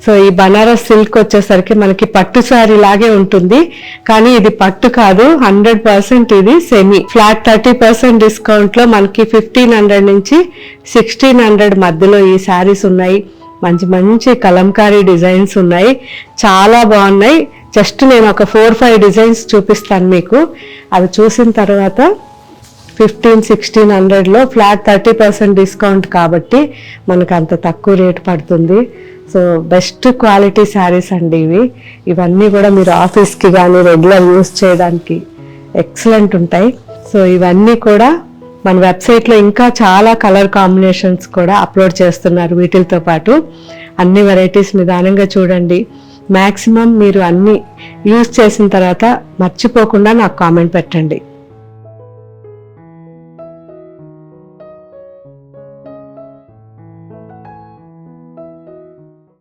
So ఈ Banaras silk వచ్చేసరికి మనకి పట్టు శారీ లాగే ఉంటుంది, కానీ ఇది పట్టు కాదు, 100% ఇది సెమీ. ఫ్లాట్ 30% డిస్కౌంట్ లో మనకి 1500 నుంచి 1600 మధ్యలో ఈ శారీస్ ఉన్నాయి. మంచి మంచి కలంకారీ డిజైన్స్ ఉన్నాయి, చాలా బాగున్నాయి. జస్ట్ నేను ఒక 4-5 డిజైన్స్ చూపిస్తాను మీకు. అవి చూసిన తర్వాత 1500-1600లో ఫ్లాట్ 30% డిస్కౌంట్ కాబట్టి మనకు అంత తక్కువ రేటు పడుతుంది. సో బెస్ట్ క్వాలిటీ శారీస్ అండి ఇవన్నీ కూడా మీరు ఆఫీస్కి కానీ రెగ్యులర్ యూస్ చేయడానికి ఎక్సలెంట్ ఉంటాయి. సో ఇవన్నీ కూడా మన వెబ్సైట్లో ఇంకా చాలా కలర్ కాంబినేషన్స్ కూడా అప్లోడ్ చేస్తున్నారు. వీటితో పాటు అన్ని వెరైటీస్ నిదానంగా చూడండి. మ్యాక్సిమం మీరు అన్ని యూజ్ చేసిన తర్వాత మర్చిపోకుండా నాకు కామెంట్ పెట్టండి.